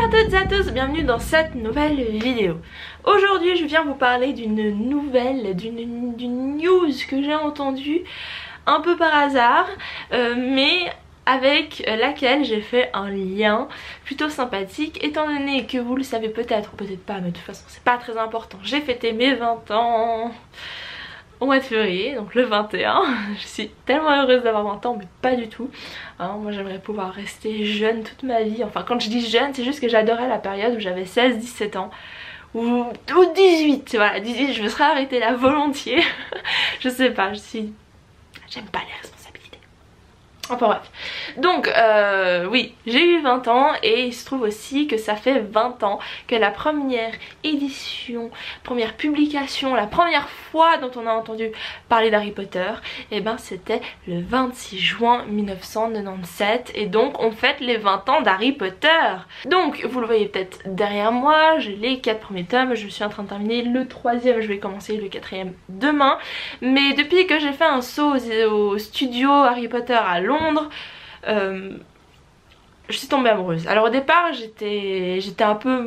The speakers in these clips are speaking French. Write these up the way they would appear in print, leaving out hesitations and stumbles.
à toutes et à tous, bienvenue dans cette nouvelle vidéo. Aujourd'hui je viens vous parler d'une nouvelle, d'une news que j'ai entendue un peu par hasard, mais avec laquelle j'ai fait un lien plutôt sympathique, étant donné que vous le savez peut-être ou peut-être pas, mais de toute façon c'est pas très important. J'ai fêté mes 20 ans au mois de février, donc le 21. Je suis tellement heureuse d'avoir 20 ans, mais pas du tout. Hein, moi j'aimerais pouvoir rester jeune toute ma vie. Enfin quand je dis jeune, c'est juste que j'adorais la période où j'avais 16-17 ans. Ou 18, voilà, 18, je me serais arrêtée là volontiers. Je sais pas, j'aime pas les responsabilités. Enfin bref, donc oui, j'ai eu 20 ans et il se trouve aussi que ça fait 20 ans que la première édition, première publication, la première fois dont on a entendu parler d'Harry Potter, et ben c'était le 26 juin 1997 et donc on fête les 20 ans d'Harry Potter. Donc vous le voyez peut-être derrière moi, j'ai les 4 premiers tomes, je suis en train de terminer le 3e, je vais commencer le 4e demain, mais depuis que j'ai fait un saut au studio Harry Potter à Londres, je suis tombée amoureuse. Alors au départ j'étais un peu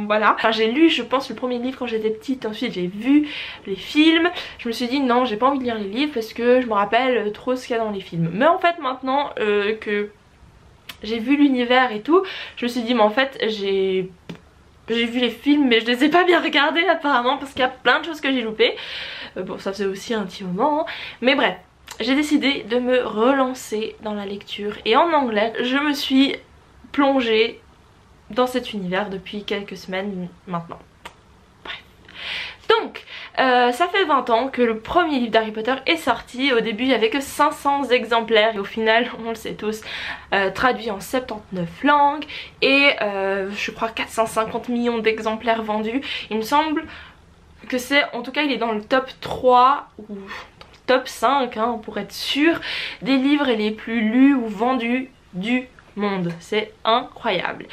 voilà, enfin, j'ai lu je pense le premier livre quand j'étais petite, ensuite j'ai vu les films, je me suis dit non j'ai pas envie de lire les livres parce que je me rappelle trop ce qu'il y a dans les films, mais en fait maintenant que j'ai vu l'univers et tout, je me suis dit mais en fait j'ai vu les films mais je les ai pas bien regardés apparemment parce qu'il y a plein de choses que j'ai loupées. Bon ça faisait aussi un petit moment, hein. Mais bref, j'ai décidé de me relancer dans la lecture et en anglais je me suis plongée dans cet univers depuis quelques semaines maintenant. Bref. Donc ça fait 20 ans que le premier livre d'Harry Potter est sorti. Au début il n'y avait que 500 exemplaires et au final on le sait tous traduit en 79 langues et je crois 450 millions d'exemplaires vendus. Il me semble que c'est, en tout cas il est dans le top 3 ou top 5 hein, pour être sûr des livres les plus lus ou vendus du monde. C'est incroyable.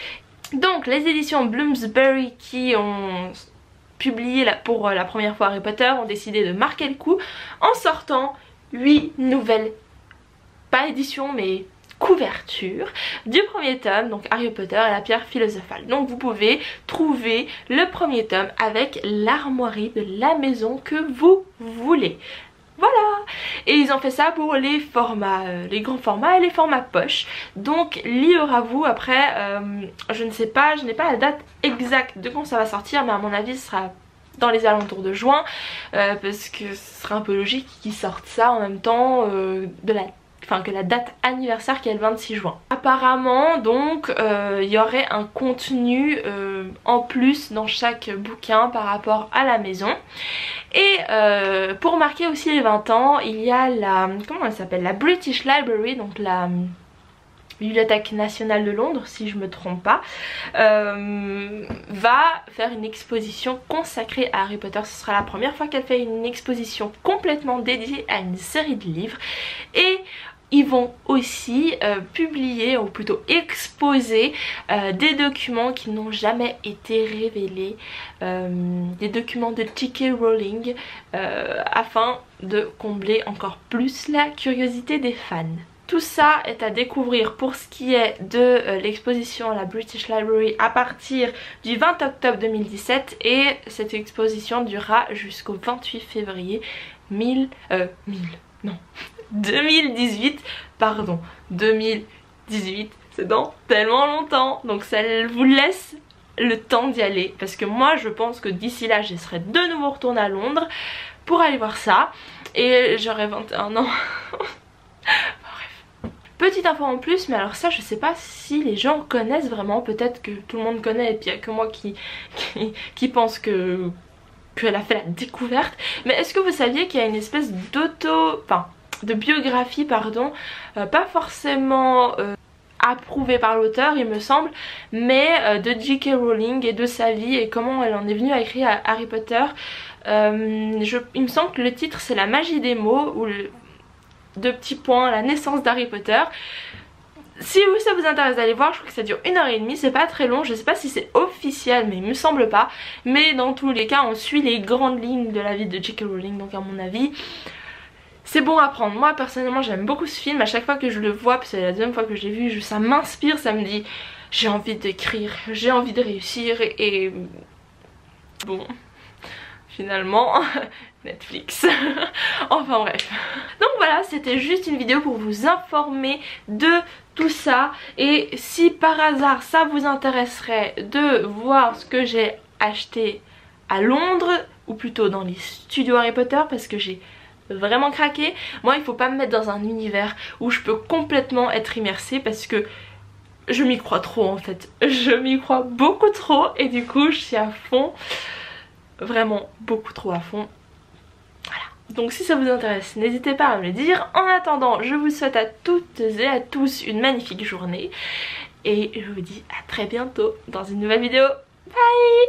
Donc les éditions Bloomsbury qui ont publié pour la première fois Harry Potter ont décidé de marquer le coup en sortant 8 nouvelles, pas éditions mais couverture du premier tome, donc Harry Potter et la pierre philosophale. Donc vous pouvez trouver le premier tome avec l'armoirie de la maison que vous voulez. Voilà, et ils ont fait ça pour les formats, les grands formats et les formats poche. Donc libre à vous. Après je ne sais pas, je n'ai pas la date exacte de quand ça va sortir, mais à mon avis ce sera dans les alentours de juin, parce que ce serait un peu logique qu'ils sortent ça en même temps que la date anniversaire qui est le 26 juin. Apparemment donc il y aurait un contenu en plus dans chaque bouquin par rapport à la maison. Et pour marquer aussi les 20 ans, il y a la, comment elle s'appelle, la British Library, donc la Bibliothèque nationale de Londres si je me trompe pas, va faire une exposition consacrée à Harry Potter. Ce sera la première fois qu'elle fait une exposition complètement dédiée à une série de livres. Et ils vont aussi publier ou plutôt exposer des documents qui n'ont jamais été révélés, des documents de J.K. Rowling afin de combler encore plus la curiosité des fans. Tout ça est à découvrir pour ce qui est de l'exposition à la British Library à partir du 20 octobre 2017 et cette exposition durera jusqu'au 28 février 2018, pardon, 2018, c'est dans tellement longtemps, donc ça vous laisse le temps d'y aller parce que moi je pense que d'ici là je serai de nouveau retournée à Londres pour aller voir ça et j'aurai 21 ans. Petite info en plus, mais alors ça je sais pas si les gens connaissent vraiment, peut-être que tout le monde connaît et puis il n'y a que moi qui pense qu'elle a fait la découverte, mais est-ce que vous saviez qu'il y a une espèce de biographie pardon, pas forcément approuvée par l'auteur il me semble, mais de J.K. Rowling et de sa vie et comment elle en est venue à écrire Harry Potter. Il me semble que le titre c'est La magie des mots ou deux petits points, la naissance d'Harry Potter. Si ça vous intéresse d'aller voir, je crois que ça dure 1h30, c'est pas très long, je sais pas si c'est officiel mais il me semble pas, mais dans tous les cas on suit les grandes lignes de la vie de J.K. Rowling, donc à mon avis c'est bon à prendre. Moi personnellement j'aime beaucoup ce film, à chaque fois que je le vois, parce que c'est la deuxième fois que je l'ai vu, ça m'inspire, ça me dit j'ai envie d'écrire, j'ai envie de réussir et bon, finalement Netflix. Enfin bref. Donc voilà, c'était juste une vidéo pour vous informer de tout ça. Et si par hasard ça vous intéresserait de voir ce que j'ai acheté à Londres, ou plutôt dans les studios Harry Potter, parce que j'ai vraiment craqué. Moi il faut pas me mettre dans un univers où je peux complètement être immersée, parce que je m'y crois trop en fait. Je m'y crois beaucoup trop et du coup je suis à fond. Vraiment beaucoup trop à fond. Voilà. Donc si ça vous intéresse, n'hésitez pas à me le dire. En attendant, je vous souhaite à toutes et à tous une magnifique journée. Et je vous dis à très bientôt dans une nouvelle vidéo. Bye!